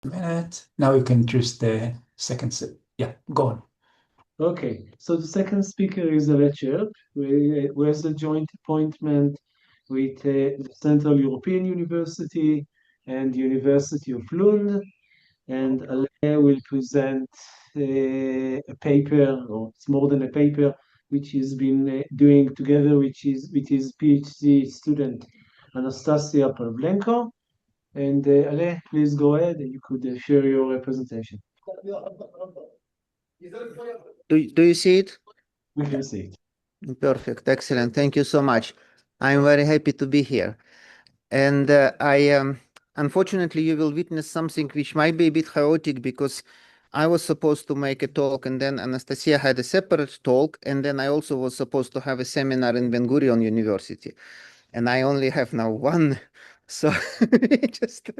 minute. Now we can introduce the second set. Yeah, go on. Okay, so the second speaker is Aleh Cherp, who has a joint appointment with the Central European University and University of Lund, and Aleh will present a paper, or it's more than a paper, which he's been doing together, with his PhD student Anastasia Pavlenko. And Aleh, please go ahead, and you could share your presentation. Do you see it? We can see it. Perfect. Excellent. Thank you so much. I'm very happy to be here. And unfortunately, you will witness something which might be a bit chaotic because I was supposed to make a talk, and then Anastasia had a separate talk, and then I also was supposed to have a seminar in Ben Gurion University. And I only have now one. So just,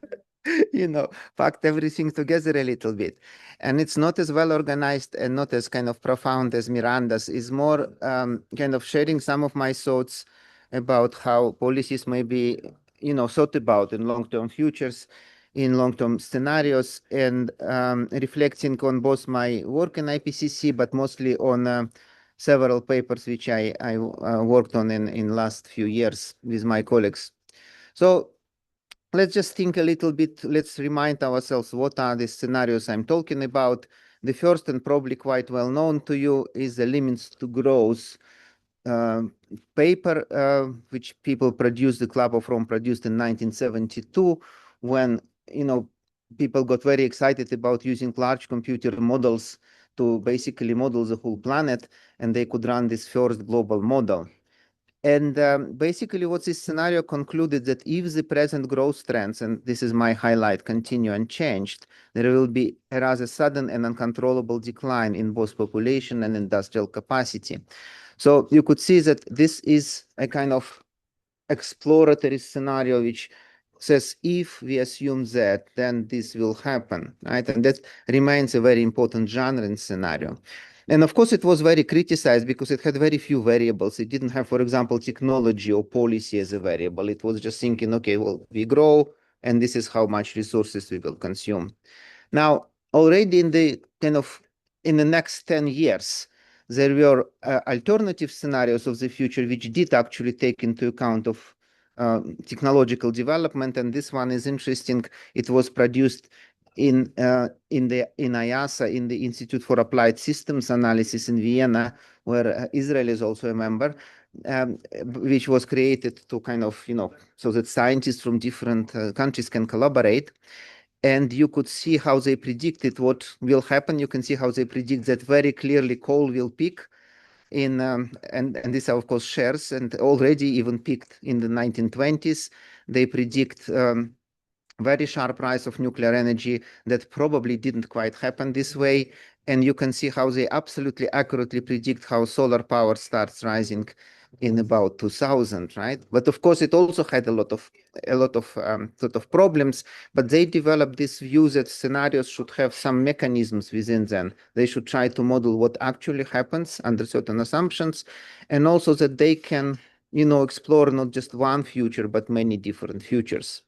packed everything together a little bit. And it's not as well organized and not as kind of profound as Miranda's. It's more kind of sharing some of my thoughts about how policies may be, thought about in long-term futures, in long-term scenarios, and reflecting on both my work in IPCC, but mostly on several papers which I worked on in last few years with my colleagues. So let's just think a little bit. Let's remind ourselves what are the scenarios I'm talking about. The first and probably quite well known to you is the limits to growth paper, which people produced, the Club of Rome produced in 1972, when people got very excited about using large computer models to basically model the whole planet, and they could run this first global model. And basically what this scenario concluded that if the present growth trends, and this is my highlight, continue unchanged, there will be a rather sudden and uncontrollable decline in both population and industrial capacity. So you could see that this is a kind of exploratory scenario which says if we assume that, then this will happen, right? And that remains a very important genre in scenario. And of course, it was very criticized because it had very few variables. It didn't have, for example, technology or policy as a variable. It was just thinking, okay, well, we grow, and this is how much resources we will consume. Now, already in the next 10 years, there were alternative scenarios of the future which did actually take into account of technological development, and this one is interesting. It was produced in IASA, in the Institute for Applied Systems Analysis in Vienna, where Israel is also a member, which was created to kind of, so that scientists from different countries can collaborate. And you could see how they predicted what will happen. You can see how they predict that very clearly coal will peak in, and these are of course shares, and already even peaked in the 1920s. They predict very sharp rise of nuclear energy that probably didn't quite happen this way. And you can see how they absolutely accurately predict how solar power starts rising in about 2000, right? But of course, it also had a lot of problems. But they developed this view that scenarios should have some mechanisms within them. They should try to model what actually happens under certain assumptions, and also that they can, explore not just one future but many different futures.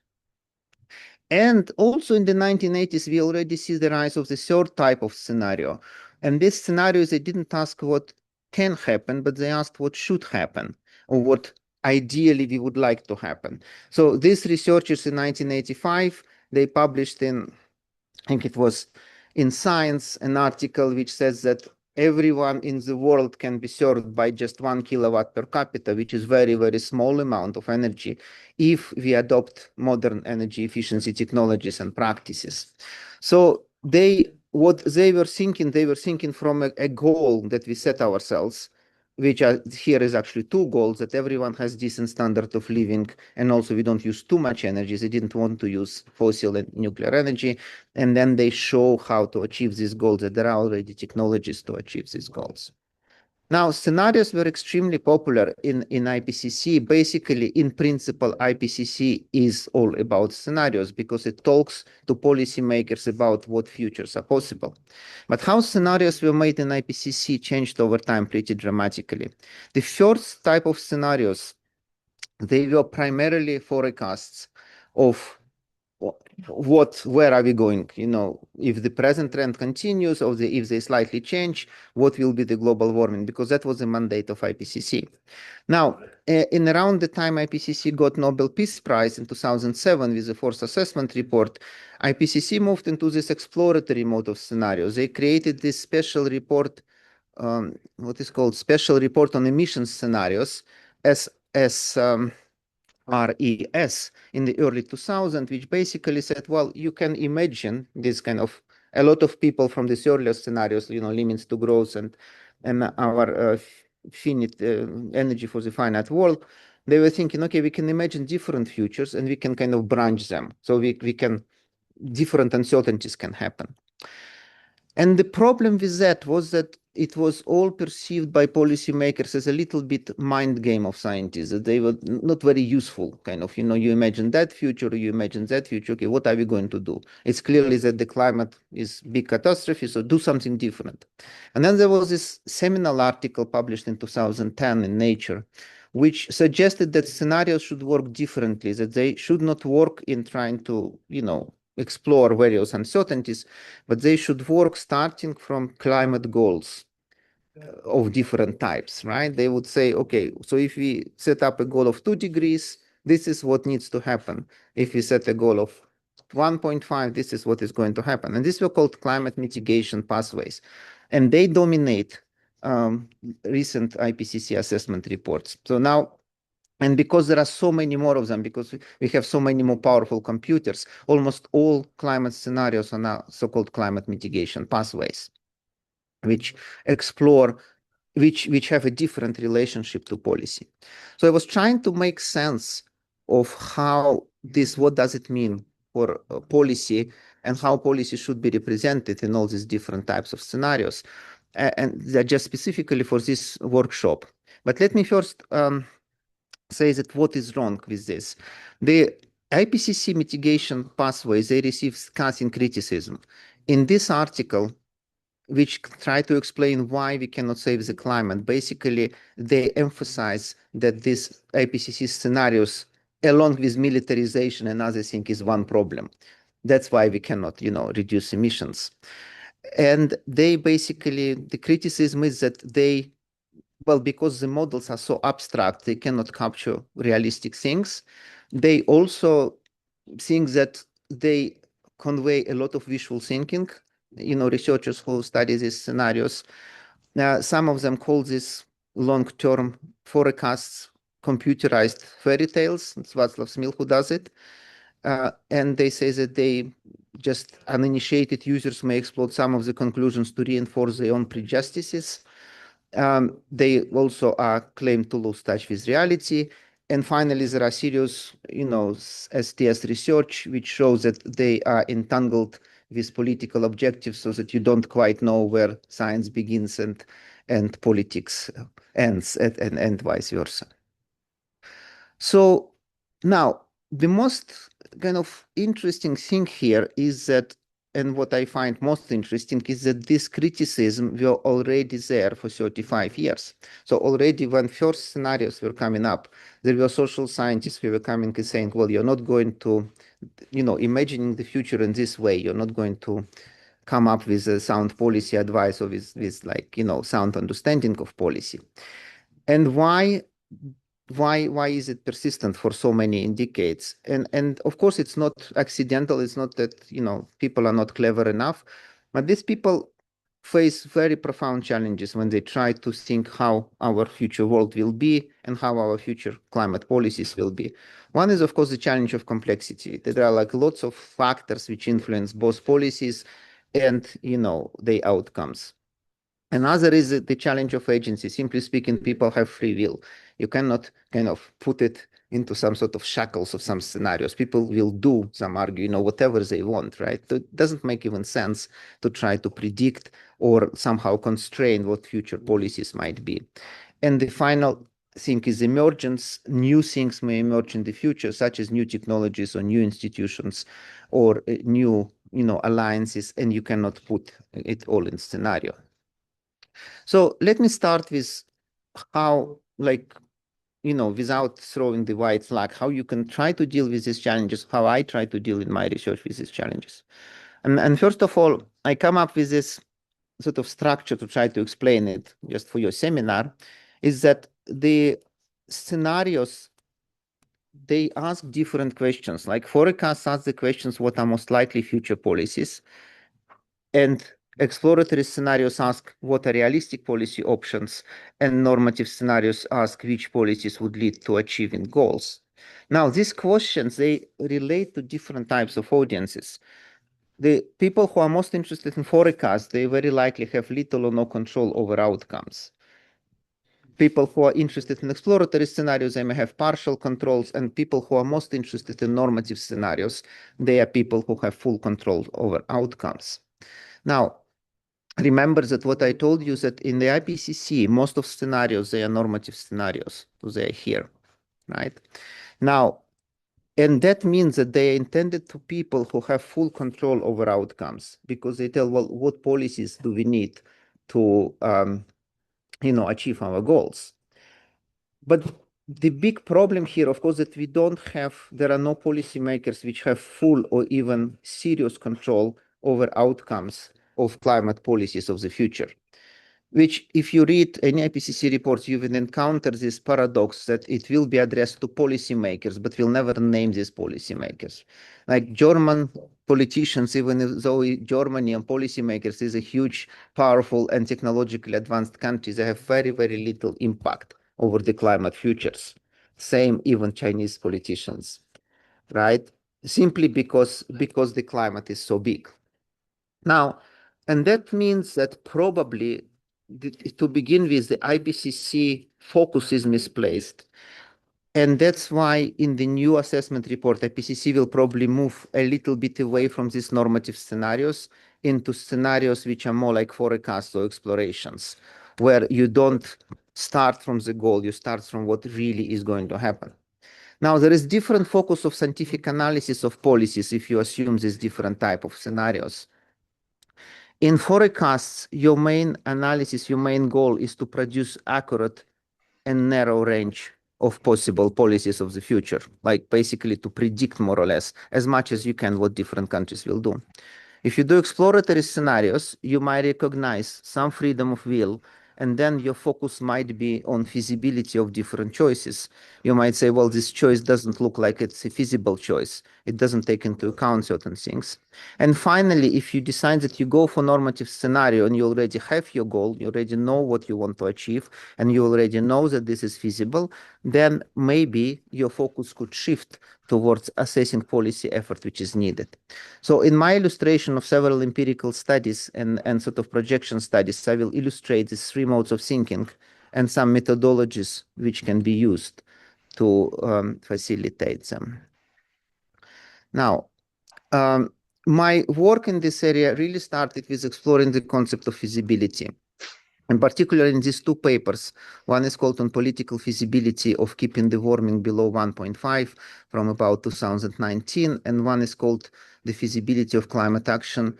And also in the 1980s, we already see the rise of the third type of scenario. And this scenario, they didn't ask what can happen, but they asked what should happen, or what ideally we would like to happen. So these researchers in 1985, they published in, I think it was in Science, an article which says that everyone in the world can be served by just 1 kilowatt per capita, which is very, very small amount of energy if we adopt modern energy efficiency technologies and practices. So what they were thinking from a goal that we set ourselves, which here is actually two goals: that everyone has decent standard of living, and also we don't use too much energy. They didn't want to use fossil and nuclear energy. And then they show how to achieve these goals, that there are already technologies to achieve these goals. Now, scenarios were extremely popular in IPCC. Basically, in principle, IPCC is all about scenarios because it talks to policymakers about what futures are possible. But how scenarios were made in IPCC changed over time pretty dramatically. The first type of scenarios, they were primarily forecasts of where are we going? If the present trend continues or if they slightly change, what will be the global warming? Because that was the mandate of IPCC. Now, in around the time IPCC got Nobel Peace Prize in 2007 with the fourth assessment report, IPCC moved into this exploratory mode of scenarios. They created this special report, what is called Special Report on Emissions Scenarios, RES, in the early 2000s, which basically said, well, you can imagine this kind of, a lot of people from these earlier scenarios, limits to growth and our finite energy for the finite world, they were thinking, okay, we can imagine different futures and we can kind of branch them. So we can, different uncertainties can happen. And the problem with that was that it was all perceived by policymakers as a little bit mind game of scientists, that they were not very useful, kind of, you imagine that future, you imagine that future, okay, what are we going to do? It's clearly that the climate is big catastrophe, so do something different. And then there was this seminal article published in 2010 in Nature, which suggested that scenarios should work differently, that they should not work in trying to, explore various uncertainties, but they should work starting from climate goals of different types, right? They would say, okay, so if we set up a goal of 2 degrees, this is what needs to happen. If we set a goal of 1.5, this is what is going to happen. And these were called climate mitigation pathways. And they dominate recent IPCC assessment reports. So now, and because there are so many more of them, because we have so many more powerful computers, almost all climate scenarios are now so-called climate mitigation pathways, which explore, which have a different relationship to policy. So I was trying to make sense of how this, what does it mean for policy and how policy should be represented in all these different types of scenarios. And just specifically for this workshop. But let me first say that what is wrong with this. The IPCC mitigation pathways, they receive scathing criticism. In this article, which try to explain why we cannot save the climate, basically they emphasize that these IPCC scenarios, along with militarization and other things, is one problem. That's why we cannot, reduce emissions. And they basically, the criticism is that they, well, because the models are so abstract, they cannot capture realistic things. They also think that they convey a lot of visual thinking. Researchers who study these scenarios, some of them call this long-term forecasts computerized fairy tales. It's Václav Smil who does it. And they say that they just uninitiated users may exploit some of the conclusions to reinforce their own prejudices. They also are claimed to lose touch with reality. And finally, there are serious, STS research, which shows that they are entangled with political objectives so that you don't quite know where science begins and politics ends, and vice versa. So now, the most kind of interesting thing here is that, and what I find most interesting is that this criticism were already there for 35 years. So already when first scenarios were coming up, there were social scientists who were coming and saying, well, you're not going to, imagining the future in this way, you're not going to come up with a sound policy advice or with like, sound understanding of policy. And why is it persistent for so many decades? And of course, it's not accidental. It's not that, people are not clever enough, but these people face very profound challenges when they try to think how our future world will be and how our future climate policies will be. One is, of course, the challenge of complexity. There are like lots of factors which influence both policies and, the outcomes. Another is the challenge of agency. Simply speaking, people have free will. You cannot kind of put it into some sort of shackles of some scenarios. People will do, some argue, whatever they want, right? It doesn't make even sense to try to predict or somehow constrain what future policies might be. And the final thing is emergence. New things may emerge in the future, such as new technologies or new institutions or new, alliances, and you cannot put it all in scenario. So let me start with how, like, without throwing the white flag, how you can try to deal with these challenges, how I try to deal in my research with these challenges. And first of all, I come up with this sort of structure to try to explain it just for your seminar, is that the scenarios, they ask different questions. Like forecasts ask the questions, what are most likely future policies? And exploratory scenarios ask what are realistic policy options, and normative scenarios ask which policies would lead to achieving goals. Now, these questions, they relate to different types of audiences. The people who are most interested in forecasts, they very likely have little or no control over outcomes. People who are interested in exploratory scenarios, they may have partial controls, and people who are most interested in normative scenarios, they are people who have full control over outcomes. Now, remember that what I told you is that in the IPCC, most of scenarios, they are normative scenarios, so they are here, right? Now, and that means that they are intended to people who have full control over outcomes, because they tell, well, what policies do we need to achieve our goals? But the big problem here, of course, that there are no policymakers which have full or even serious control over outcomes of climate policies of the future. Which, if you read any IPCC reports, you will encounter this paradox that it will be addressed to policymakers, but will never name these policymakers. Like German politicians, even though Germany and policymakers is a huge, powerful, and technologically advanced country, they have very, very little impact over the climate futures. Same even Chinese politicians, right? Simply because the climate is so big. Now, and that means that probably to begin with, the IPCC focus is misplaced. And that's why in the new assessment report, IPCC will probably move a little bit away from these normative scenarios into scenarios which are more like forecasts or explorations, where you don't start from the goal, you start from what really is going to happen. Now, there is different focus of scientific analysis of policies if you assume this different type of scenarios. In forecasts, your main analysis, your main goal is to produce accurate and narrow range of possible policies of the future, like basically to predict more or less as much as you can what different countries will do. If you do exploratory scenarios, you might recognize some freedom of will, and then your focus might be on feasibility of different choices. You might say, well, this choice doesn't look like it's a feasible choice. It doesn't take into account certain things. And finally, if you decide that you go for normative scenario and you already have your goal, you already know what you want to achieve, and you already know that this is feasible, then maybe your focus could shift towards assessing policy effort which is needed. So in my illustration of several empirical studies and sort of projection studies, I will illustrate these three modes of thinking and some methodologies which can be used to facilitate them. Now, my work in this area really started with exploring the concept of feasibility. In particular, in these two papers, one is called On Political Feasibility of Keeping the Warming Below 1.5 from about 2019, and one is called The Feasibility of Climate Action,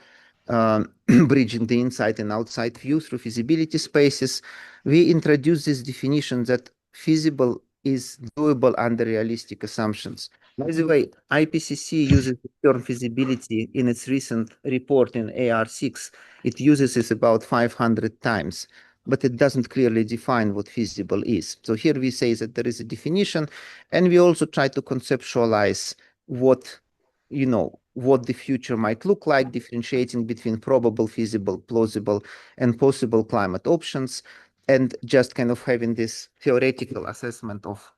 Bridging the Inside and Outside View Through Feasibility Spaces. We introduce this definition that feasible is doable under realistic assumptions. By the way, IPCC uses the term feasibility in its recent report in AR6. It uses it about 500 times, but it doesn't clearly define what feasible is. So here we say that there is a definition, and we also try to conceptualize what the future might look like, differentiating between probable, feasible, plausible, and possible climate options, and just kind of having this theoretical assessment of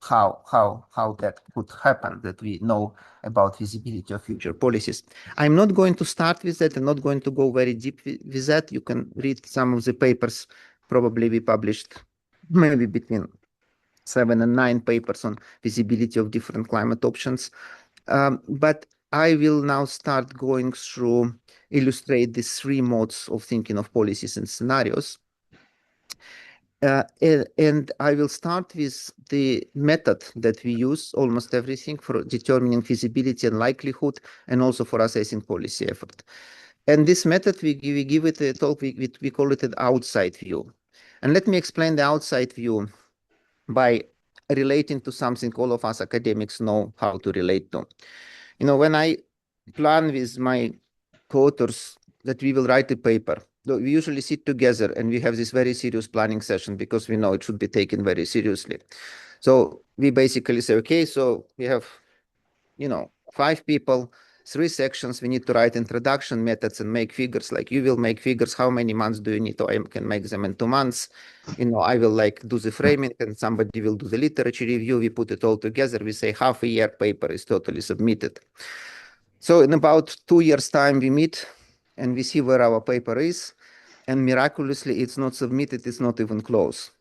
how that could happen, that we know about feasibility of future policies. I'm not going to start with that. I'm not going to go very deep with that. You can read some of the papers. Probably we published maybe between 7 and 9 papers on feasibility of different climate options. But I will now start going through, illustrate these three modes of thinking of policies and scenarios. And I will start with the method that we use, almost everything, for determining feasibility and likelihood, and also for assessing policy effort. And this method, we give it a talk, we call it an outside view. And let me explain the outside view by relating to something all of us academics know how to relate to. When I plan with my co-authors that we will write a paper, we usually sit together and we have this very serious planning session because we know it should be taken very seriously. So we basically say, okay, so we have, 5 people, 3 sections. We need to write introduction, methods, and make figures. Like you will make figures. How many months do you need? I can make them in 2 months. I will do the framing and somebody will do the literature review. We put it all together. We say half a year paper is totally submitted. So in about 2 years' time, we meet and we see where our paper is. And miraculously, it's not submitted. It's not even close,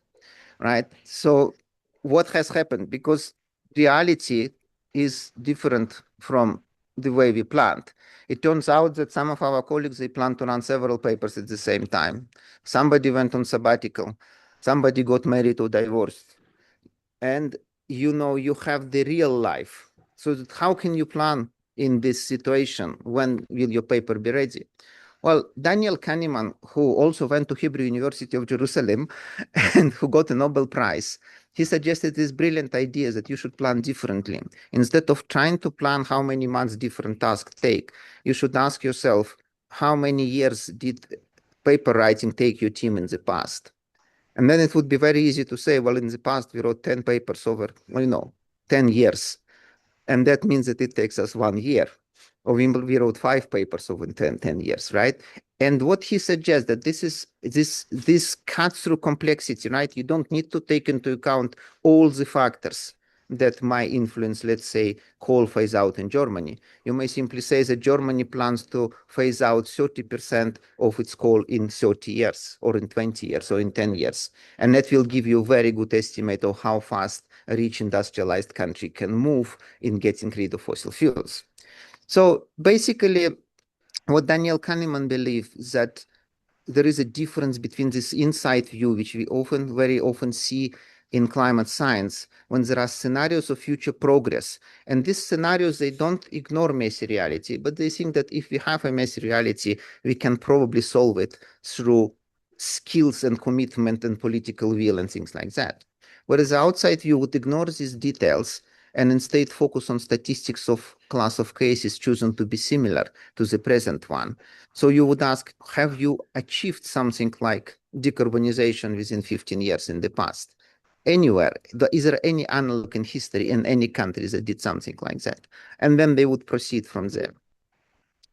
right? So what has happened? Because reality is different from the way we planned. It turns out that some of our colleagues, they plan to run several papers at the same time. Somebody went on sabbatical. Somebody got married or divorced. And you have the real life. So that how can you plan in this situation? When will your paper be ready? Well, Daniel Kahneman, who also went to Hebrew University of Jerusalem and who got a Nobel Prize, he suggested this brilliant idea that you should plan differently. Instead of trying to plan how many months different tasks take, you should ask yourself, how many years did paper writing take your team in the past? And then it would be very easy to say, well, in the past, we wrote 10 papers over, 10 years. And that means that it takes us 1 year. Or we wrote 5 papers over 10 years, right? And what he suggests that this cuts through complexity, right? You don't need to take into account all the factors that might influence, let's say, coal phase out in Germany. You may simply say that Germany plans to phase out 30% of its coal in 30 years, or in 20 years, or in 10 years. And that will give you a very good estimate of how fast a rich industrialized country can move in getting rid of fossil fuels. So basically, what Daniel Kahneman believes that there is a difference between this inside view, which we very often see in climate science, when there are scenarios of future progress. And these scenarios, they don't ignore messy reality, but they think that if we have a messy reality, we can probably solve it through skills and commitment and political will and things like that. Whereas the outside view would ignore these details and instead focus on statistics of class of cases chosen to be similar to the present one. So you would ask, have you achieved something like decarbonization within 15 years in the past? Anywhere? Is there any analog in history in any country that did something like that? And then they would proceed from there.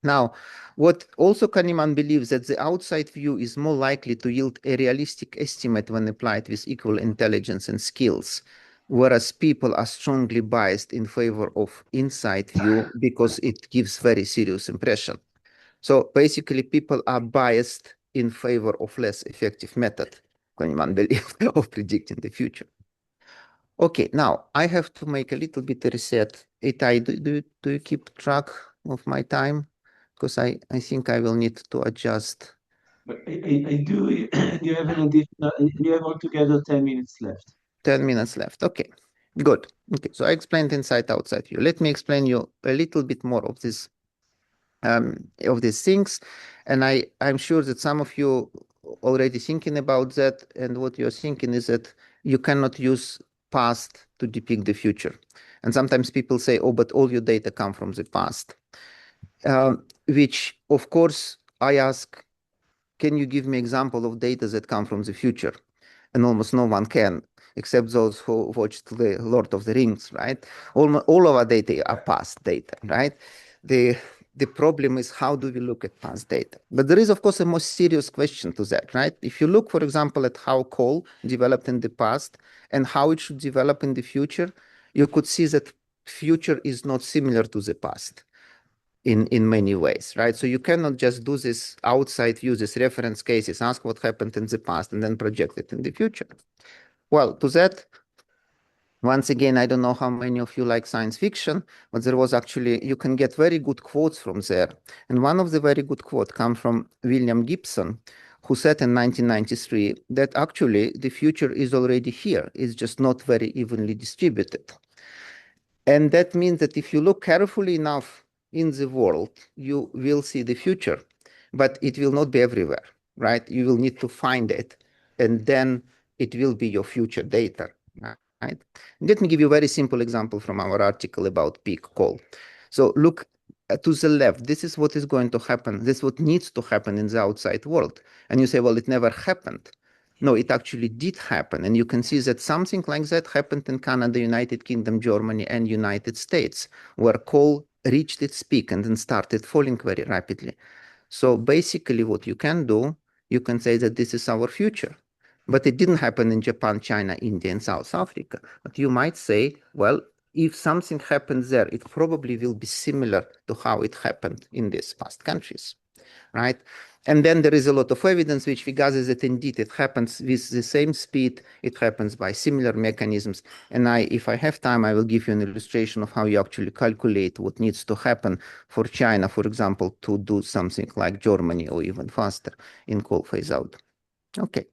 Now, what also Kahneman believes that the outside view is more likely to yield a realistic estimate when applied with equal intelligence and skills, whereas people are strongly biased in favor of inside view because it gives very serious impression. So basically, people are biased in favor of less effective method, Kahneman believes, of predicting the future. Okay, now I have to make a little bit of reset. Itay, do you keep track of my time? Because I think I will need to adjust. But I do. You have an additional. You have altogether 10 minutes left. 10 minutes left. Okay, good. Okay, so I explained inside outside view. Let me explain you a little bit more of this of these things, and I'm sure that some of you already thinking about that, and what you're thinking is that you cannot use past to depict the future. And sometimes people say, oh, but all your data come from the past, which of course I ask, can you give me example of data that come from the future? And almost no one can, except those who watched the Lord of the Rings, right? All of our data are past data, right? The problem is, how do we look at past data? But there is, of course, a more serious question to that, right? If you look, for example, at how coal developed in the past and how it should develop in the future, you could see that future is not similar to the past in many ways, right? So you cannot just do this outside view, this reference cases, ask what happened in the past and then project it in the future. Well, to that, once again, I don't know how many of you like science fiction, but there was actually, you can get very good quotes from there. And one of the very good quotes come from William Gibson, who said in 1993 that actually the future is already here. It's just not very evenly distributed. And that means that if you look carefully enough in the world, you will see the future, but it will not be everywhere, right? You will need to find it, and then it will be your future data. right? Let me give you a very simple example from our article about peak coal. So look to the left. This is what is going to happen. This is what needs to happen in the outside world. And you say, well, it never happened. No, it actually did happen. And you can see that something like that happened in Canada, United Kingdom, Germany, and United States, where coal reached its peak and then started falling very rapidly. So basically what you can do, you can say that this is our future. But it didn't happen in Japan, China, India, and South Africa. But you might say, well, if something happens there, it probably will be similar to how it happened in these past countries, right? And then there is a lot of evidence which we gather that indeed it happens with the same speed, it happens by similar mechanisms. And if I have time, I will give you an illustration of how you actually calculate what needs to happen for China, for example, to do something like Germany or even faster in coal phase out. Okay.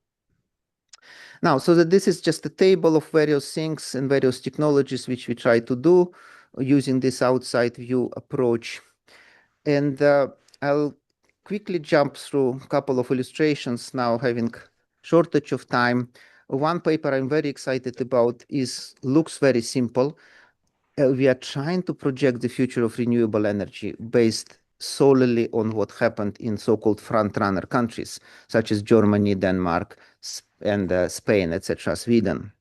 Now, so that this is just a table of various things and various technologies which we try to do using this outside view approach. And I'll quickly jump through a couple of illustrations now, having shortage of time. One paper I'm very excited about looks very simple. We are trying to project the future of renewable energy based solely on what happened in so-called front-runner countries, such as Germany, Denmark, and Spain, etc., Sweden.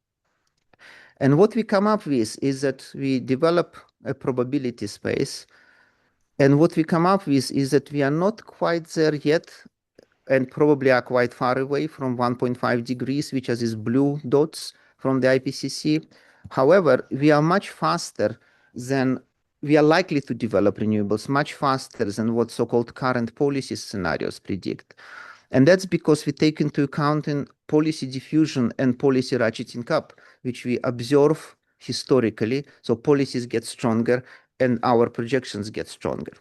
And what we come up with is that we develop a probability space. And what we come up with is that we are not quite there yet, and probably are quite far away from 1.5 degrees, which are these blue dots from the IPCC. However, we are much faster than we are likely to develop renewables much faster than what so-called current policy scenarios predict. And that's because we take into account in policy diffusion and policy ratcheting up, which we observe historically. So policies get stronger and our projections get stronger.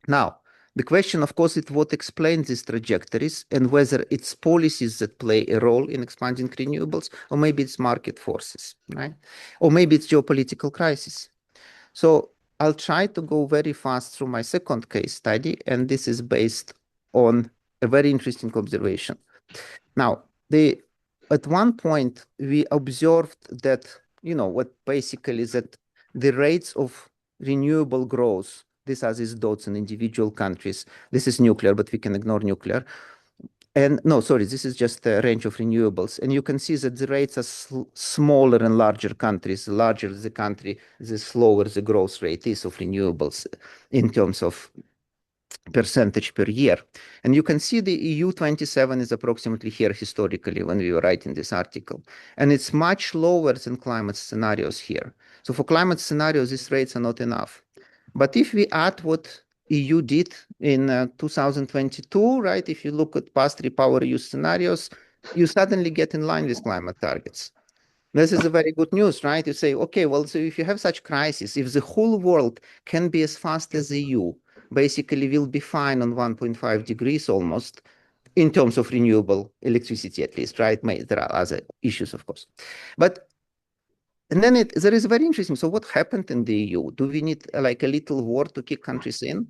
Now, the question, of course, is what explains these trajectories and whether it's policies that play a role in expanding renewables, or maybe it's market forces, right? Or maybe it's geopolitical crisis. So I'll try to go very fast through my second case study, and this is based on a very interesting observation. Now, at one point, we observed that, what basically is that the rates of renewable growth, these are these dots in individual countries. This is nuclear, but we can ignore nuclear. And no, sorry, this is just a range of renewables. And you can see that the rates are smaller in larger countries. The larger the country, the slower the growth rate is of renewables in terms of percentage per year. And you can see the EU 27 is approximately here historically when we were writing this article. And it's much lower than climate scenarios here. So for climate scenarios, these rates are not enough. But if we add what EU did in 2022, right, if you look at past REPowerEU scenarios, you suddenly get in line with climate targets. This is a very good news, right? You say, okay, well, so if you have such crisis, if the whole world can be as fast as the EU, basically we'll be fine on 1.5 degrees almost in terms of renewable electricity, at least, right? There are other issues, of course. And then there is very interesting. So what happened in the EU? Do we need like a little war to kick countries in?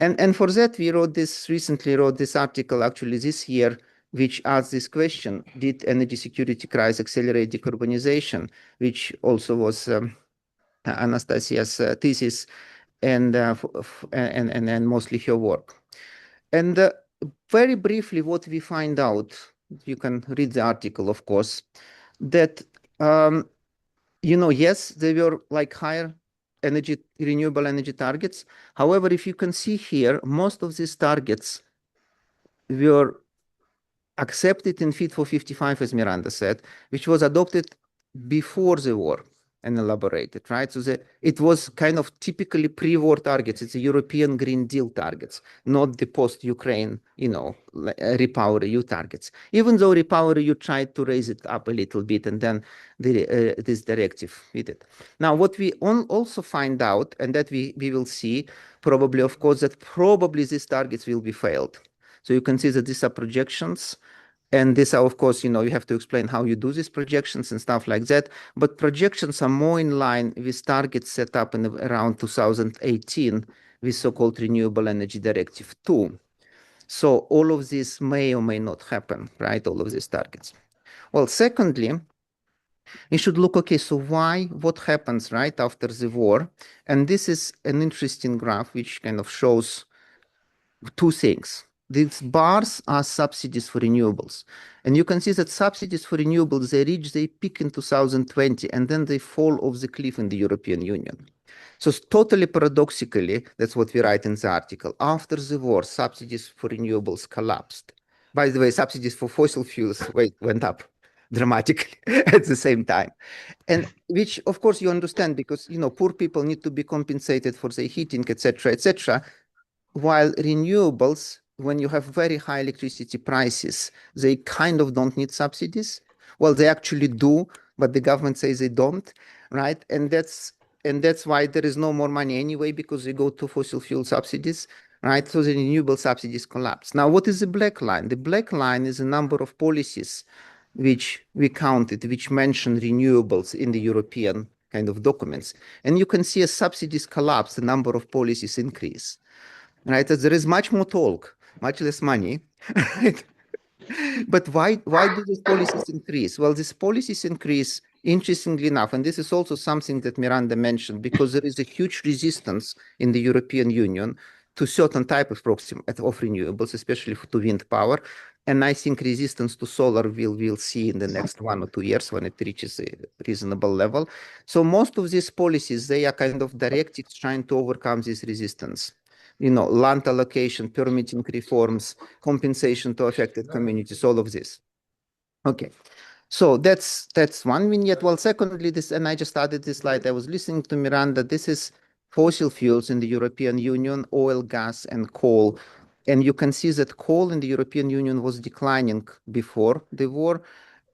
And for that, we recently wrote this article actually this year, which asks this question: did energy security crisis accelerate decarbonization? Which also was Anastasia's thesis and mostly her work. And very briefly, what we find out, you can read the article, of course, that yes, there were like higher renewable energy targets. However, if you can see here, most of these targets were accepted in Fit for 55, as Miranda said, which was adopted before the war and elaborated, right? So it was kind of typically pre-war targets. It's the European Green Deal targets, not the post-Ukraine, REPowerEU targets. Even though REPowerEU tried to raise it up a little bit, and then this directive did it. Now, what we also find out, and that we will see probably, of course, that probably these targets will be failed. So you can see that these are projections. And these are, of course, you have to explain how you do these projections and stuff like that. But projections are more in line with targets set up in around 2018 with so-called Renewable Energy Directive 2. So all of this may or may not happen, right? All of these targets. Well, secondly, We should look, okay, so what happens right after the war? And this is an interesting graph which kind of shows two things. These bars are subsidies for renewables. And you can see that subsidies for renewables, they reach their peak in 2020, and then they fall off the cliff in the European Union. So totally paradoxically, that's what we write in the article. After the war, subsidies for renewables collapsed. By the way, subsidies for fossil fuels went up dramatically at the same time. And which, of course, you understand because, poor people need to be compensated for their heating, etc., etc. While renewables, when you have very high electricity prices, they kind of don't need subsidies. Well, they actually do, but the government says they don't, right? And that's why there is no more money anyway, because we go to fossil fuel subsidies, right? So the renewable subsidies collapse. Now, what is the black line? The black line is a number of policies which we counted, which mention renewables in the European kind of documents. And you can see as subsidies collapse, the number of policies increase. Right? There is much more talk, much less money. Right? But why do these policies increase? Well, these policies increase, interestingly enough, and this is also something that Miranda mentioned, because there is a huge resistance in the European Union to certain type of renewables, especially to wind power. And I think resistance to solar we'll see in the next 1 or 2 years when it reaches a reasonable level. So most of these policies, they are kind of directed trying to overcome this resistance. Land allocation, permitting reforms, compensation to affected communities, all of this. Okay, so that's one vignette. Well, secondly, and I just added this slide. I was listening to Miranda. This is fossil fuels in the European Union, oil, gas, and coal. And you can see that coal in the European Union was declining before the war.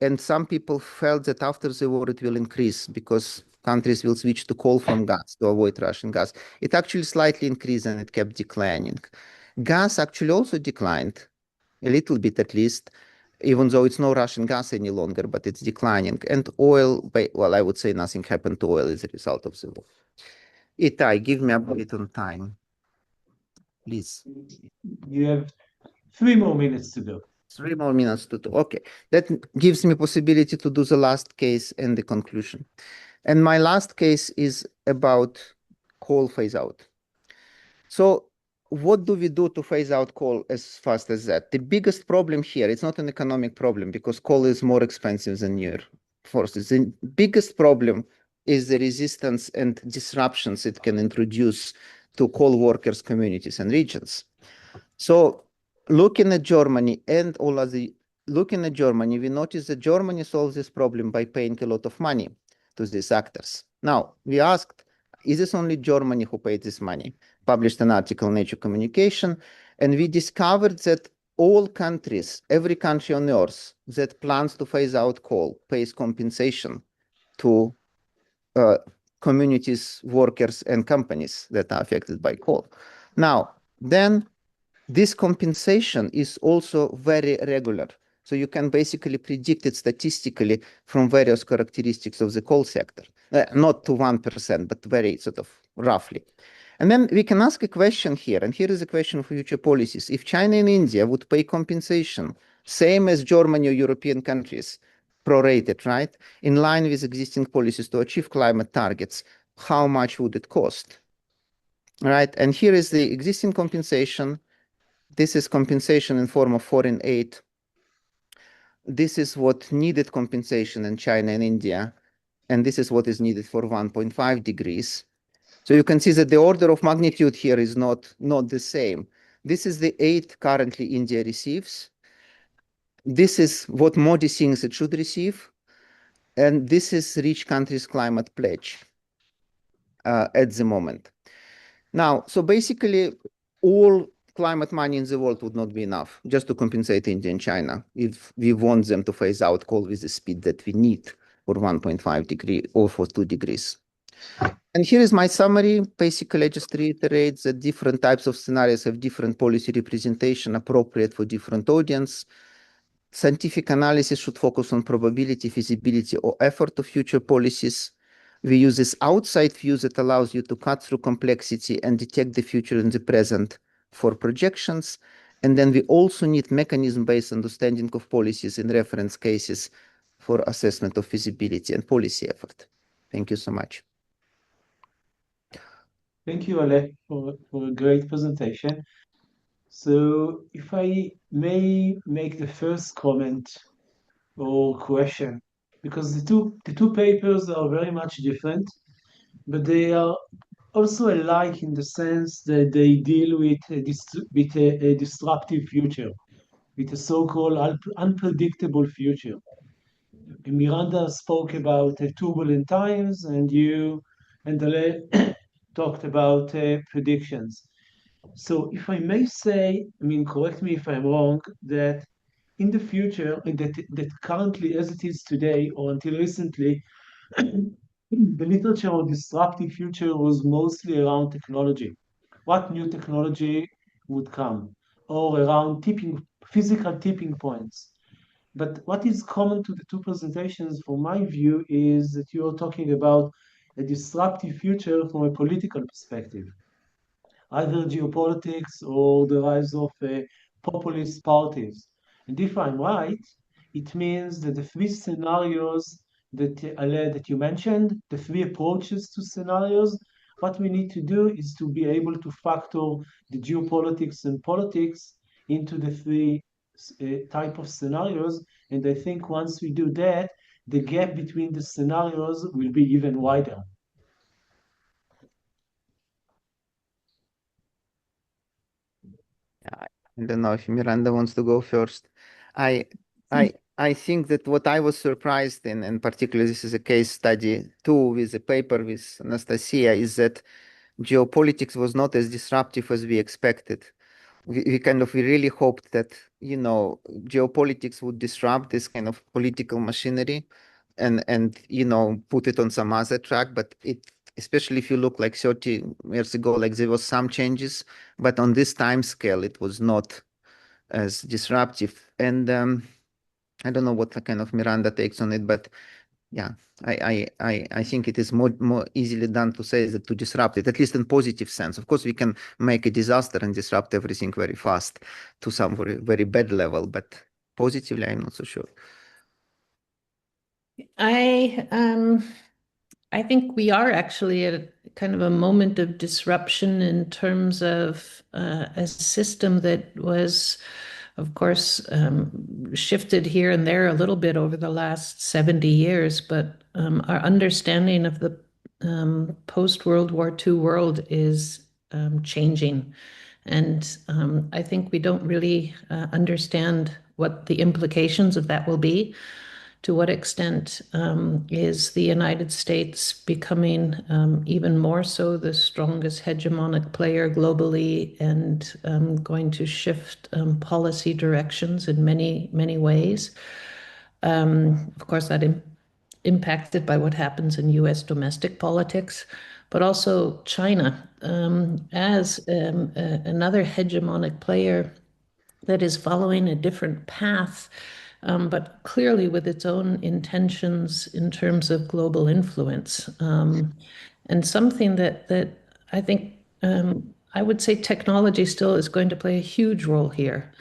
And some people felt that after the war, it will increase because countries will switch to coal from gas to avoid Russian gas. It actually slightly increased and it kept declining. Gas actually also declined, a little bit at least, even though it's no Russian gas any longer, but it's declining. And oil, well, I would say nothing happened to oil as a result of the war. Itay, give me a bit on time, please. You have 3 more minutes to go. 3 more minutes to do. Okay, that gives me possibility to do the last case and the conclusion. And my last case is about coal phase out. So what do we do to phase out coal as fast as that? The biggest problem here, it's not an economic problem because coal is more expensive than nuclear forces. The biggest problem is the resistance and disruptions it can introduce to coal workers, communities, and regions. So looking at Germany and looking at Germany, we notice that Germany solves this problem by paying a lot of money to these actors. Now, we asked, is this only Germany who paid this money? Published an article in Nature Communication, and we discovered that all countries, every country on earth that plans to phase out coal pays compensation to communities, workers, and companies that are affected by coal. Now, then this compensation is also very regular. So you can basically predict it statistically from various characteristics of the coal sector. Not to 1%, but very sort of roughly. And then we can ask a question here, and here is a question for future policies. If China and India would pay compensation, same as Germany or European countries, prorated, right, in line with existing policies to achieve climate targets, how much would it cost? Right, and here is the existing compensation. This is compensation in form of foreign aid. This is what needed compensation in China and India, and this is what is needed for 1.5 degrees. So you can see that the order of magnitude here is not the same. This is the aid currently India receives. This is what Modi thinks it should receive. And this is rich countries' climate pledge at the moment. Now, so basically, all climate money in the world would not be enough just to compensate India and China if we want them to phase out coal with the speed that we need for 1.5 degree or for 2 degrees. And here is my summary. Basically, I just reiterate that different types of scenarios have different policy representation appropriate for different audience. Scientific analysis should focus on probability, feasibility, or effort of future policies. We use this outside view that allows you to cut through complexity and detect the future in the present for projections. And then we also need mechanism-based understanding of policies in reference cases for assessment of feasibility and policy effort. Thank you so much. Thank you, Aleh, for a great presentation. So if I may make the first comment or question, because the two papers are very much different, but they are also alike in the sense that they deal with a disruptive future, with a so-called unpredictable future. Miranda spoke about turbulent times, and you and Ale talked about predictions. So, if I may say, I mean, correct me if I'm wrong, that in the future, and that currently, as it is today, or until recently, the literature on disruptive future was mostly around technology. What new technology would come, or around physical tipping points. But what is common to the two presentations, from my view, is that you are talking about a disruptive future from a political perspective, either geopolitics or the rise of populist parties. And if I'm right, it means that the three scenarios that Ale, that you mentioned, the three approaches to scenarios, what we need to do is to be able to factor the geopolitics and politics into the three type of scenarios. And I think once we do that, the gap between the scenarios will be even wider. I don't know if Miranda wants to go first. I think that what I was surprised in, and particularly this is a case study too with a paper with Anastasia, is that geopolitics was not as disruptive as we expected. We really hoped that, geopolitics would disrupt this kind of political machinery and put it on some other track, but especially if you look like 30 years ago, like there was some changes, but on this time scale, it was not as disruptive. And I don't know what the kind of Miranda takes on it, but yeah, I think it is more easily done to say that to disrupt it, at least in positive sense. Of course, we can make a disaster and disrupt everything very fast to some very, very bad level, but positively, I'm not so sure. I think we are actually at a kind of a moment of disruption in terms of a system that was, of course, shifted here and there a little bit over the last 70 years, but our understanding of the post-World War II world is changing. And I think we don't really understand what the implications of that will be. To what extent is the United States becoming even more so the strongest hegemonic player globally and going to shift policy directions in many, many ways? Of course, that impacted by what happens in US domestic politics, but also China as another hegemonic player that is following a different path, but clearly with its own intentions in terms of global influence. And something that I think I would say technology still is going to play a huge role here.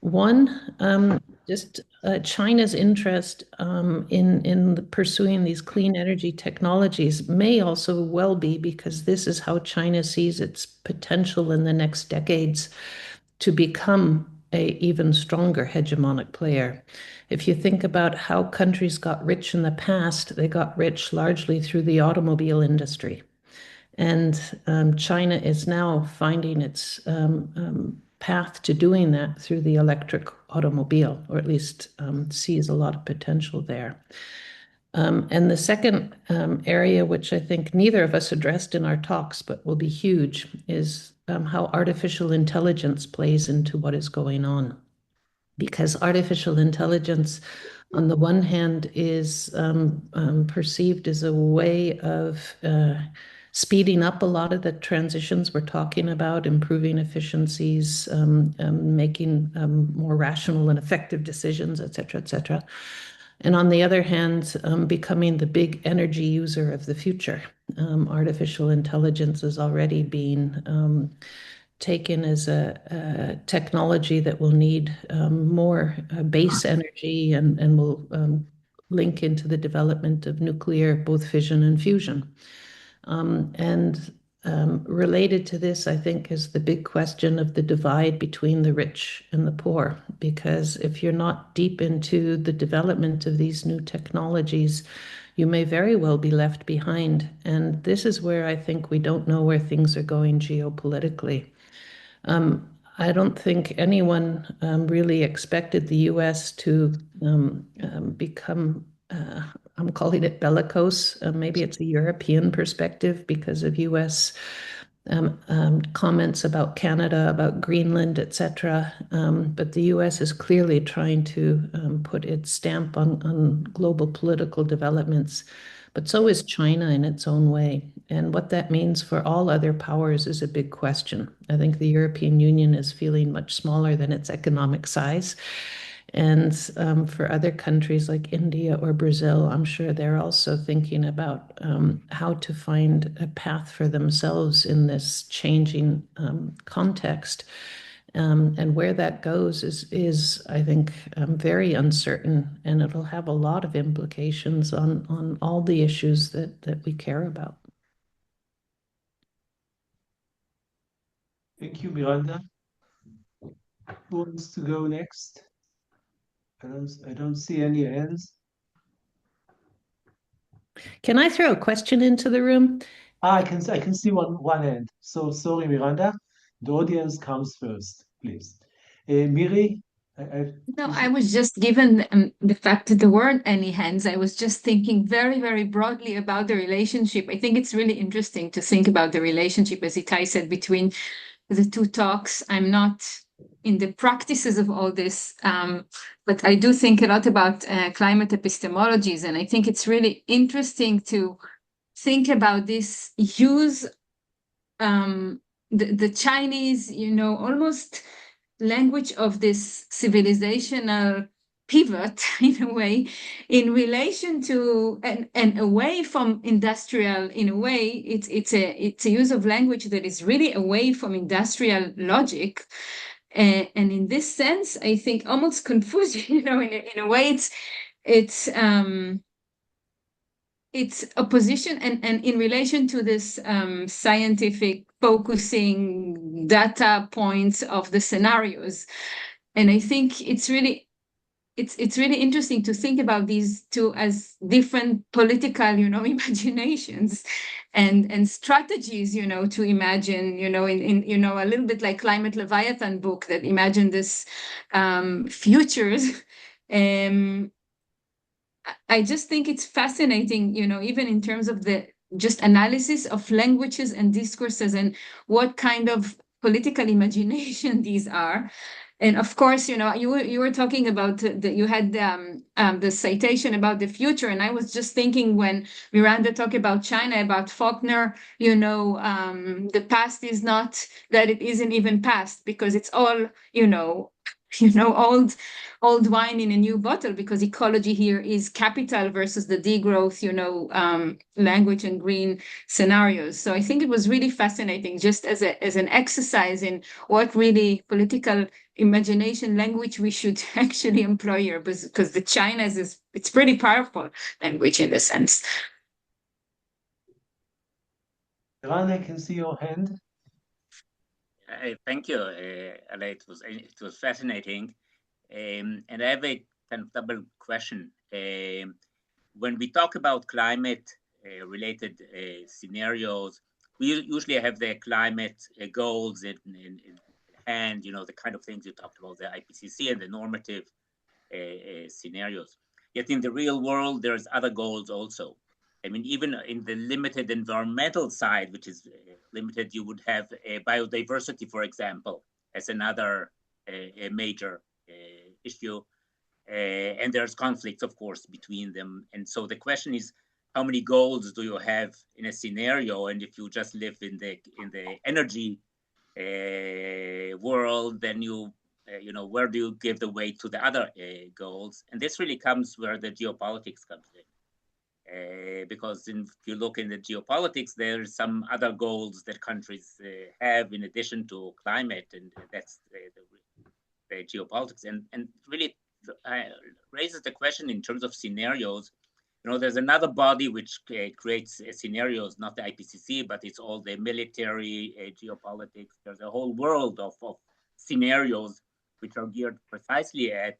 One, just China's interest in pursuing these clean energy technologies may also well be because this is how China sees its potential in the next decades to become a even stronger hegemonic player. If you think about how countries got rich in the past, they got rich largely through the automobile industry. And China is now finding its path to doing that through the electric automobile, or at least sees a lot of potential there. And the second area, which I think neither of us addressed in our talks, but will be huge, is how artificial intelligence plays into what is going on. Because artificial intelligence, on the one hand, is perceived as a way of speeding up a lot of the transitions we're talking about, improving efficiencies, making more rational and effective decisions, et cetera, et cetera. And on the other hand, becoming the big energy user of the future. Artificial intelligence is already being taken as a technology that will need more base energy and will link into the development of nuclear, both fission and fusion. Related to this, I think, is the big question of the divide between the rich and the poor. Because if you're not deep into the development of these new technologies, you may very well be left behind. And this is where I think we don't know where things are going geopolitically. I don't think anyone really expected the US to become, I'm calling it bellicose. Maybe it's a European perspective because of US comments about Canada, about Greenland, etc. But the US is clearly trying to put its stamp on global political developments. But so is China in its own way. And what that means for all other powers is a big question. I think the European Union is feeling much smaller than its economic size. And for other countries like India or Brazil, I'm sure they're also thinking about how to find a path for themselves in this changing context. And where that goes is I think, very uncertain, and it'll have a lot of implications on all the issues that we care about. Thank you, Miranda. Who wants to go next? I don't see any hands. Can I throw a question into the room? I can see one hand. So sorry, Miranda. The audience comes first, please. Miri, No, I was just given the fact that there weren't any hands. I was just thinking very, very broadly about the relationship. I think it's really interesting to think about the relationship, as Itay said, between the two talks. I'm not in the practices of all this, but I do think a lot about climate epistemologies, and I think it's really interesting to think about this use the Chinese, almost language of this civilizational pivot in a way, in relation to and away from industrial. In a way, it's a use of language that is really away from industrial logic. And in this sense, I think almost confusing, in a way, it's opposition and in relation to this scientific focusing data points of the scenarios. And I think it's really interesting to think about these two as different political, imaginations and strategies, to imagine, in a little bit like Climate Leviathan book that imagine this futures. I just think it's fascinating, even in terms of the just analysis of languages and discourses and what kind of political imagination these are. And of course, you were talking about you had the citation about the future, and I was just thinking when Miranda talked about China, about Faulkner, the past is not that it isn't even past because it's all old wine in a new bottle, because ecology here is capital versus the degrowth, language and green scenarios. So I think it was really fascinating, just as an exercise in what really political imagination language we should actually employ here, because the China's it's pretty powerful language in the sense. Ran, I can see your hand. Thank you, Aleh. It was fascinating. And I have a kind of double question. When we talk about climate related scenarios, we usually have the climate goals in hand, the kind of things you talked about, the IPCC and the normative scenarios. Yet in the real world, there's other goals also. I mean, even in the limited environmental side, which is limited, you would have biodiversity, for example, as another major issue. And there's conflicts, of course, between them. And so the question is, how many goals do you have in a scenario? And if you just live in the energy world, then where do you give the weight to the other goals? And this really comes where the geopolitics comes in. Because if you look in the geopolitics, there's some other goals that countries have in addition to climate, and that's the geopolitics. And really raises the question in terms of scenarios. There's another body which creates scenarios, not the IPCC, but it's all the military, geopolitics. There's a whole world of scenarios which are geared precisely at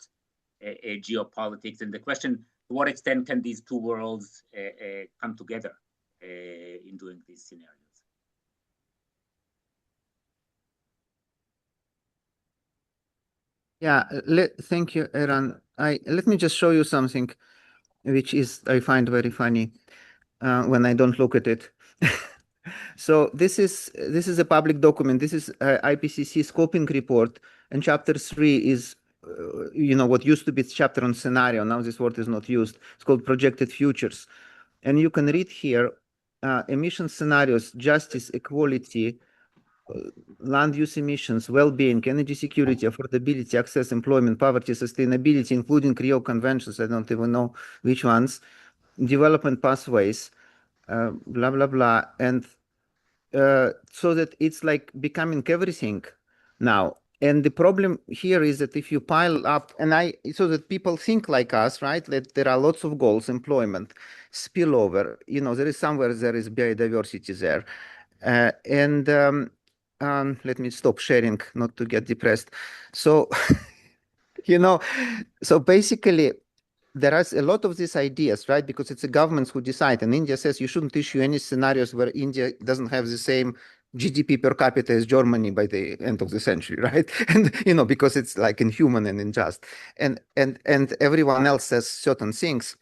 geopolitics. And the question, to what extent can these two worlds come together in doing these scenarios? Yeah, thank you, Eran. Let me just show you something which I find very funny when I don't look at it. So this is a public document. This is IPCC scoping report, and chapter 3 is what used to be chapter on scenario. Now this word is not used. It's called projected futures, and you can read here emission scenarios: justice, equality, land use emissions, well-being, energy security, affordability, access, employment, poverty, sustainability, including Rio conventions. I don't even know which ones, development pathways, blah, blah, blah. And so that it's like becoming everything now. And the problem here is that if you pile up, so that people think like us, right? That there are lots of goals, employment, spillover, there is somewhere there is biodiversity there. Let me stop sharing, not to get depressed. So, so basically, there are a lot of these ideas, right? Because it's the governments who decide. And India says you shouldn't issue any scenarios where India doesn't have the same GDP per capita as Germany by the end of the century, right? And, because it's like inhuman and unjust. And everyone else says certain things.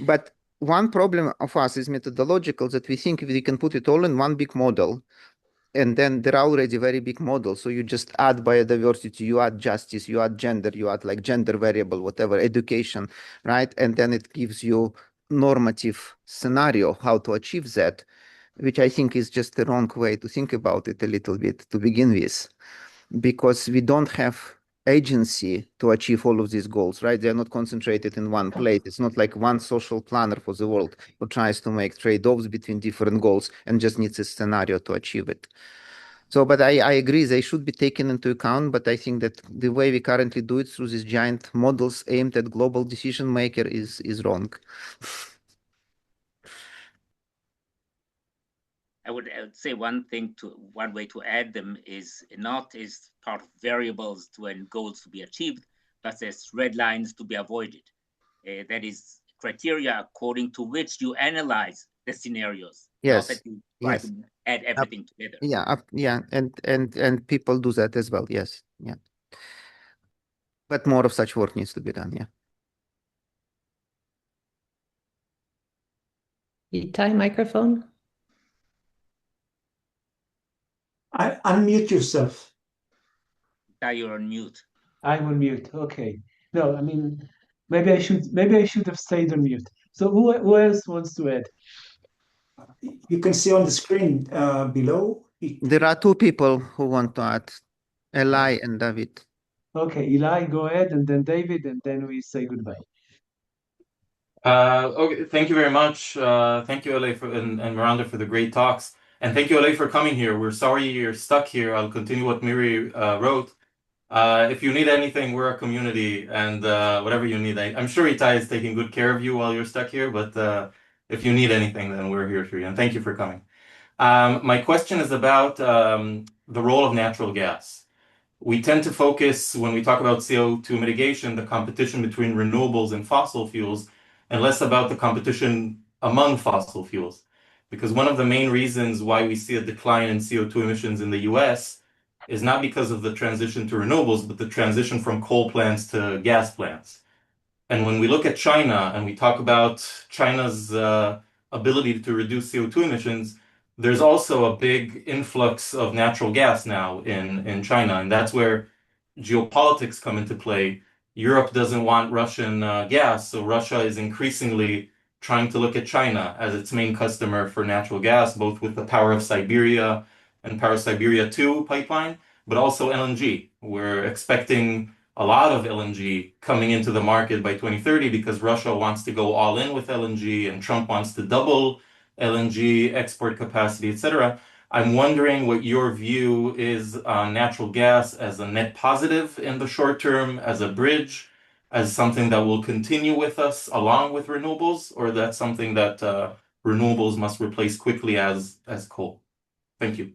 But one problem of us is methodological, that we think we can put it all in one big model. And then there are already very big models. So you just add biodiversity, you add justice, you add gender, you add like gender variable, whatever, education, right? And then it gives you normative scenario how to achieve that, which I think is just the wrong way to think about it a little bit to begin with, because we don't have agency to achieve all of these goals, right? They're not concentrated in one place. It's not like one social planner for the world who tries to make trade-offs between different goals and just needs a scenario to achieve it. So, but I agree, they should be taken into account, but I think that the way we currently do it through these giant models aimed at global decision maker is wrong. I would say one way to add them is not as part of variables and goals to be achieved, but as red lines to be avoided. That is criteria according to which you analyze the scenarios. Yes. Not that you try to add everything together. Yeah, and people do that as well. Yes, yeah. But more of such work needs to be done. Yeah. Itay, microphone. Unmute yourself. You're on mute. I'm on mute. Okay. No, I mean, maybe I should have stayed on mute. So who else wants to add? You can see on the screen below. There are two people who want to add, Aleh and David. Okay, Eli, go ahead, and then David, and then we say goodbye. Okay, thank you very much. Thank you, Aleh, and Miranda, for the great talks. And thank you, Aleh, for coming here. We're sorry you're stuck here. I'll continue what Miri wrote. If you need anything, we're a community, and whatever you need. I'm sure Itay is taking good care of you while you're stuck here, but if you need anything, then we're here for you. And thank you for coming. My question is about the role of natural gas. We tend to focus, when we talk about CO2 mitigation, the competition between renewables and fossil fuels, and less about the competition among fossil fuels. Because one of the main reasons why we see a decline in CO2 emissions in the US is not because of the transition to renewables, but the transition from coal plants to gas plants. And when we look at China and we talk about China's ability to reduce CO2 emissions, there's also a big influx of natural gas now in China, and that's where geopolitics come into play. Europe doesn't want Russian gas, so Russia is increasingly trying to look at China as its main customer for natural gas, both with the Power of Siberia and Power Siberia 2 pipeline, but also LNG. We're expecting a lot of LNG coming into the market by 2030 because Russia wants to go all in with LNG and Trump wants to double LNG export capacity, etc. I'm wondering what your view is on natural gas as a net positive in the short term, as a bridge, as something that will continue with us along with renewables, or that's something that renewables must replace quickly as coal? Thank you.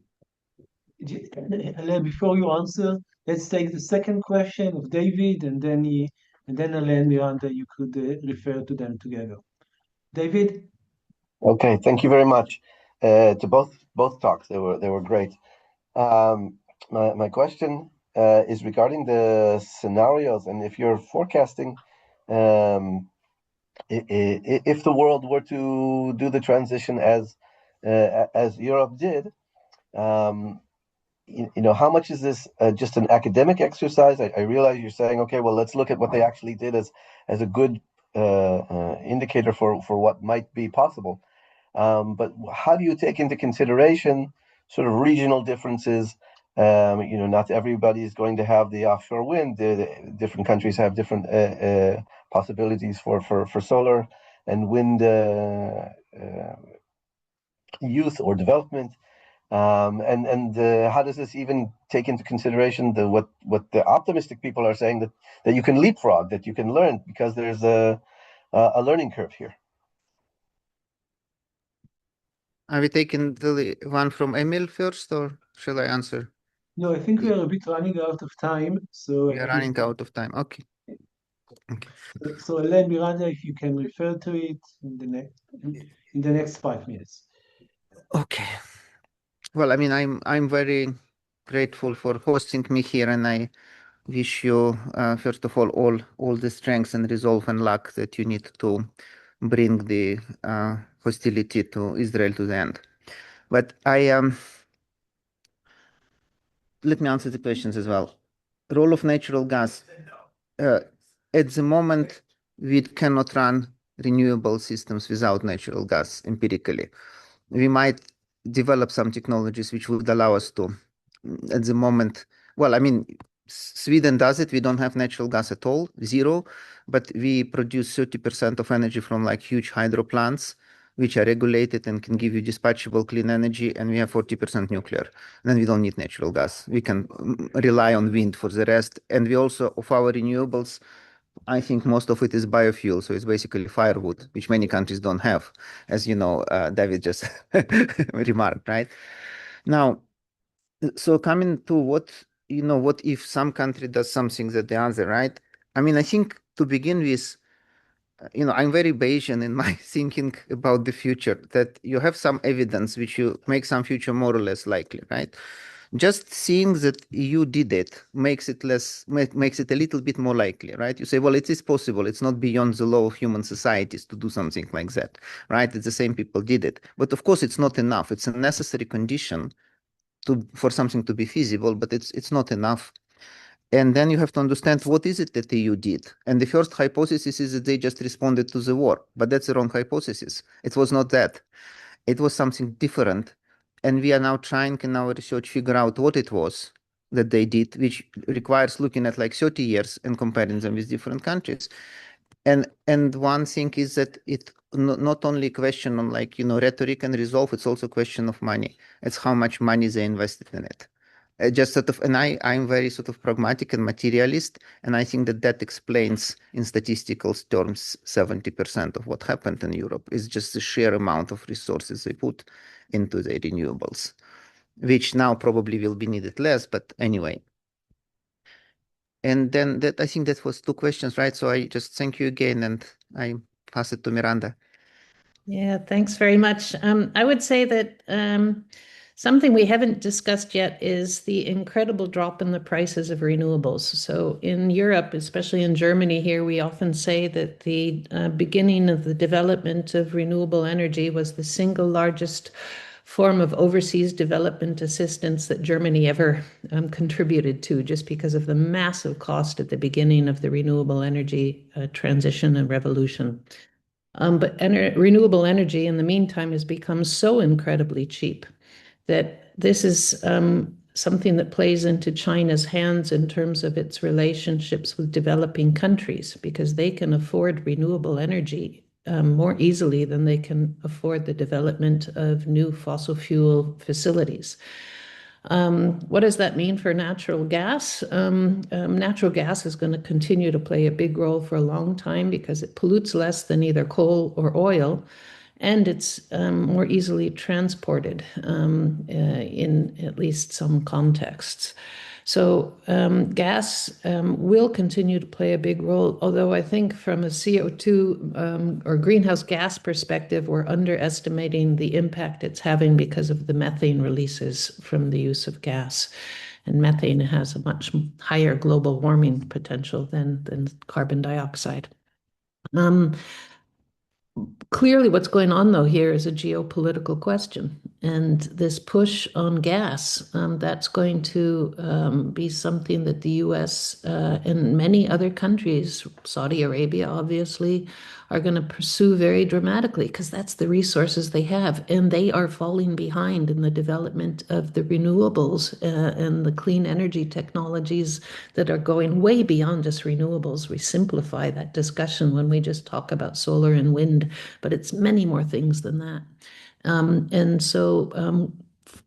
Aleh, before you answer, let's take the second question of David, and then Aleh and Miranda, you could refer to them together. David? Okay, thank you very much to both talks. They were great. My question is regarding the scenarios, and if you're forecasting, if the world were to do the transition as Europe did, how much is this just an academic exercise? I realize you're saying, okay, well, let's look at what they actually did as a good indicator for what might be possible. But how do you take into consideration sort of regional differences? Not everybody is going to have the offshore wind. Different countries have different possibilities for solar and wind use or development. And how does this even take into consideration what the optimistic people are saying, that you can leapfrog, that you can learn, because there's a learning curve here? Are we taking the one from Emil first, or shall I answer? No, I think we are a bit running out of time. So We are running out of time. Okay. So Aleh and Miranda, if you can refer to it in the next 5 minutes. Okay. Well, I mean, I'm very grateful for hosting me here, and I wish you, first of all the strength and resolve and luck that you need to bring the hostility to Israel to the end. But let me answer the questions as well. Role of natural gas. At the moment, we cannot run renewable systems without natural gas empirically. We might develop some technologies which would allow us to. At the moment, well, I mean, Sweden does it. We don't have natural gas at all, zero, but we produce 30% of energy from like huge hydro plants, which are regulated and can give you dispatchable clean energy, and we have 40% nuclear. Then we don't need natural gas. We can rely on wind for the rest. And we also, of our renewables, I think most of it is biofuel. So it's basically firewood, which many countries don't have, as you know, David just remarked, right? Now, so coming to what if some country does something that the other, right? I mean, I think to begin with, I'm very Bayesian in my thinking about the future, that you have some evidence which you make some future more or less likely, right? Just seeing that you did it makes it a little bit more likely, right? You say, well, it is possible. It's not beyond the law of human societies to do something like that, right? It's the same people did it. But of course, it's not enough. It's a necessary condition for something to be feasible, but it's not enough. And then you have to understand what is it that the EU did. And the first hypothesis is that they just responded to the war, but that's the wrong hypothesis. It was not that. It was something different. And we are now trying in our research figure out what it was that they did, which requires looking at like 30 years and comparing them with different countries. And one thing is that it not only a question on rhetoric and resolve, it's also a question of money. It's how much money they invested in it. Just sort of, and I'm very sort of pragmatic and materialist, and I think that explains in statistical terms 70% of what happened in Europe is just the sheer amount of resources they put into the renewables, which now probably will be needed less, but anyway. And then I think that was 2 questions, right? So I just thank you again, and I pass it to Miranda. Yeah, thanks very much. I would say that something we haven't discussed yet is the incredible drop in the prices of renewables. So in Europe, especially in Germany here, we often say that the beginning of the development of renewable energy was the single largest form of overseas development assistance that Germany ever contributed to, just because of the massive cost at the beginning of the renewable energy transition and revolution. But renewable energy in the meantime has become so incredibly cheap that this is something that plays into China's hands in terms of its relationships with developing countries, because they can afford renewable energy more easily than they can afford the development of new fossil fuel facilities. What does that mean for natural gas? Natural gas is going to continue to play a big role for a long time because it pollutes less than either coal or oil, and it's more easily transported in at least some contexts. So gas will continue to play a big role, although I think from a CO2 or greenhouse gas perspective, we're underestimating the impact it's having because of the methane releases from the use of gas. And methane has a much higher global warming potential than carbon dioxide. Clearly, what's going on, though, here is a geopolitical question. And this push on gas, that's going to be something that the US and many other countries, Saudi Arabia, obviously, are going to pursue very dramatically because that's the resources they have. And they are falling behind in the development of the renewables and the clean energy technologies that are going way beyond just renewables. We simplify that discussion when we just talk about solar and wind, but it's many more things than that. And so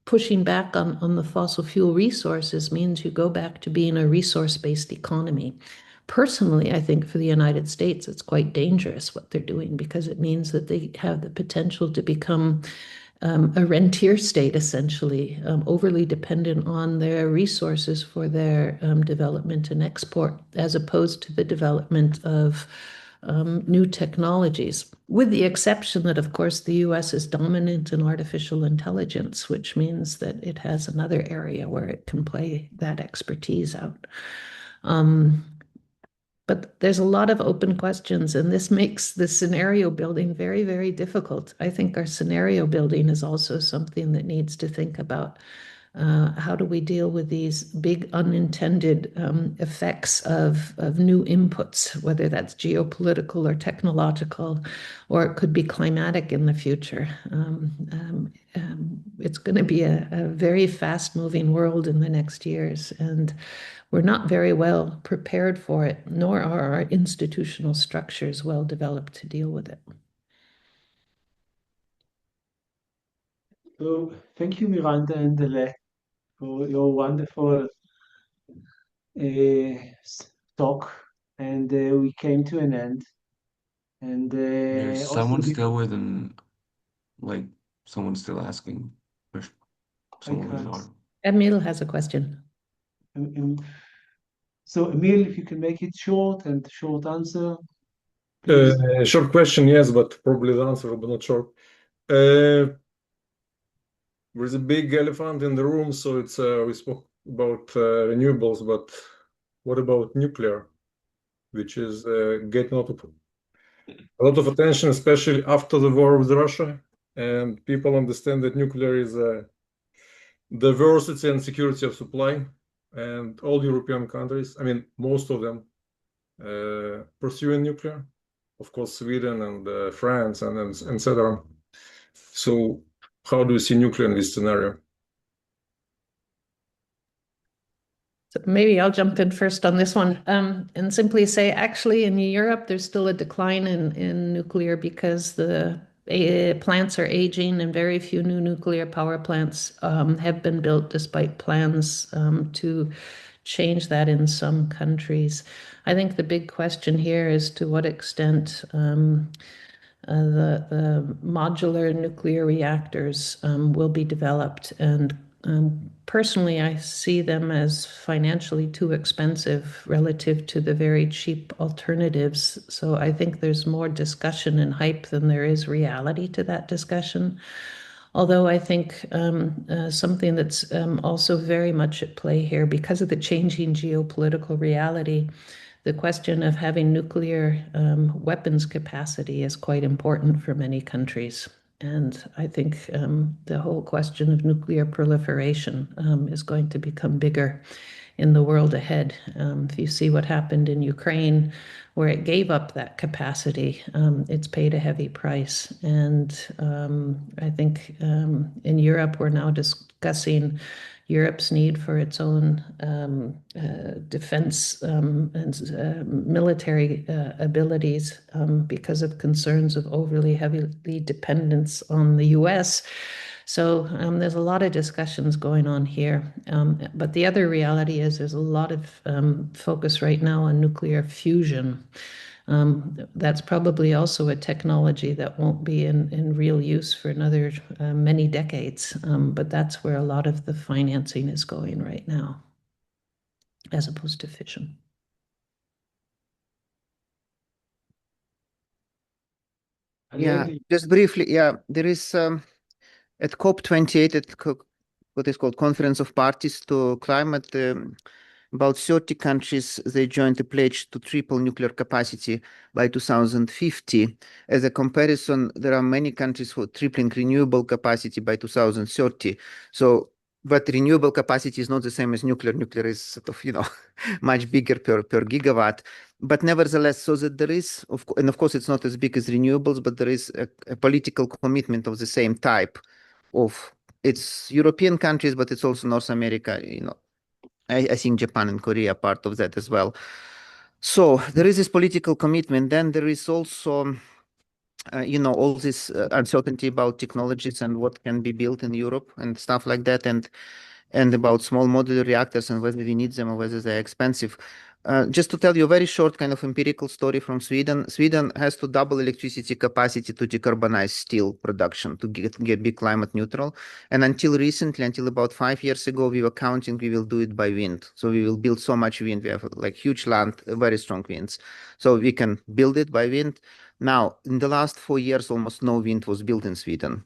pushing back on the fossil fuel resources means you go back to being a resource-based economy. Personally, I think for the United States, it's quite dangerous what they're doing because it means that they have the potential to become a rentier state, essentially, overly dependent on their resources for their development and export, as opposed to the development of new technologies, with the exception that, of course, the US is dominant in artificial intelligence, which means that it has another area where it can play that expertise out. But there's a lot of open questions, and this makes the scenario building very, very difficult. I think our scenario building is also something that needs to think about how do we deal with these big unintended effects of new inputs, whether that's geopolitical or technological, or it could be climatic in the future. It's going to be a very fast-moving world in the next years, and we're not very well prepared for it, nor are our institutional structures well developed to deal with it. So thank you, Miranda and Aleh, for your wonderful talk. And we came to an end. And There's also someone still with like someone still asking questions. Someone with arm. Emil has a question. So Emil, if you can make it short and short answer, please. Short question, yes, but probably the answer will be not short. There's a big elephant in the room, so it's we spoke about renewables, but what about nuclear, which is getting a lot of attention, especially after the war with Russia, and people understand that nuclear is a diversity and security of supply, and all European countries, I mean, most of them, pursuing nuclear. Of course, Sweden and France and etc. So, how do you see nuclear in this scenario? So maybe I'll jump in first on this one and simply say, actually, in Europe, there's still a decline in nuclear because the plants are aging and very few new nuclear power plants have been built despite plans to change that in some countries. I think the big question here is to what extent the modular nuclear reactors will be developed. And personally, I see them as financially too expensive relative to the very cheap alternatives. So I think there's more discussion and hype than there is reality to that discussion. Although I think something that's also very much at play here, because of the changing geopolitical reality, the question of having nuclear weapons capacity is quite important for many countries. And I think the whole question of nuclear proliferation is going to become bigger in the world ahead. If you see what happened in Ukraine, where it gave up that capacity, it's paid a heavy price. And I think in Europe, we're now discussing, Europe's need for its own defense and military abilities because of concerns of overly heavily dependence on the US. So there's a lot of discussions going on here. But the other reality is there's a lot of focus right now on nuclear fusion. That's probably also a technology that won't be in real use for another many decades. But that's where a lot of the financing is going right now, as opposed to fission. Yeah, just briefly, yeah, there is at COP28, at what is called Conference of Parties to Climate, about 30 countries, they joined a pledge to triple nuclear capacity by 2050. As a comparison, there are many countries who are tripling renewable capacity by 2030. So, but renewable capacity is not the same as nuclear. Nuclear is sort of, much bigger per gigawatt. But nevertheless, so that there is, and of course, it's not as big as renewables, but there is a political commitment of the same type of, it's European countries, but it's also North America, I think Japan and Korea are part of that as well. So there is this political commitment. Then there is also, all this uncertainty about technologies and what can be built in Europe and stuff like that, and about small modular reactors and whether we need them or whether they're expensive. Just to tell you a very short kind of empirical story from Sweden. Sweden has to double electricity capacity to decarbonize steel production to get be climate neutral. And until recently, until about 5 years ago, we were counting we will do it by wind. So we will build so much wind. We have like huge land, very strong winds. So we can build it by wind. Now, in the last 4 years, almost no wind was built in Sweden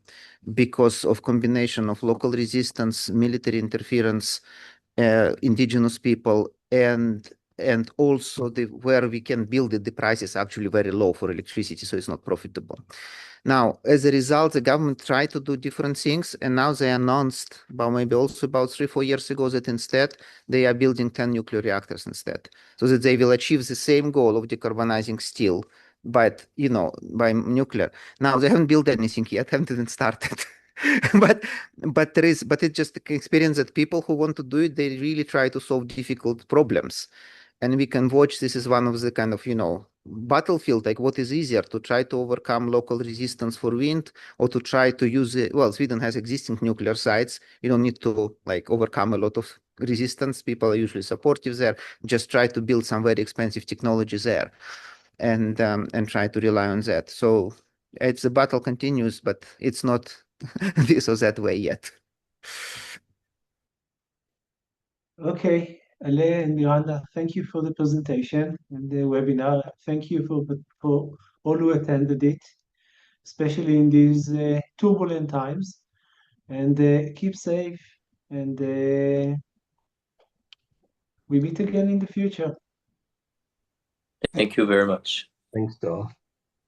because of combination of local resistance, military interference, indigenous people, and also where we can build it, the price is actually very low for electricity, so it's not profitable. Now, as a result, the government tried to do different things, and now they announced maybe also about 3-4 years ago that instead they are building 10 nuclear reactors instead, so that they will achieve the same goal of decarbonizing steel, but by nuclear. Now they haven't built anything yet, haven't even started. but it's just the experience that people who want to do it, they really try to solve difficult problems. And we can watch this is one of the kind of, battlefield, like what is easier to try to overcome local resistance for wind or to try to use it. Well, Sweden has existing nuclear sites. You don't need to overcome a lot of resistance. People are usually supportive there. Just try to build some very expensive technology there and try to rely on that. So the battle continues, but it's not this or that way yet. Okay. Aleh and Miranda, thank you for the presentation and the webinar. Thank you for all who attended it, especially in these turbulent times. And keep safe, and we meet again in the future. Thank you very much. Thanks, Doll.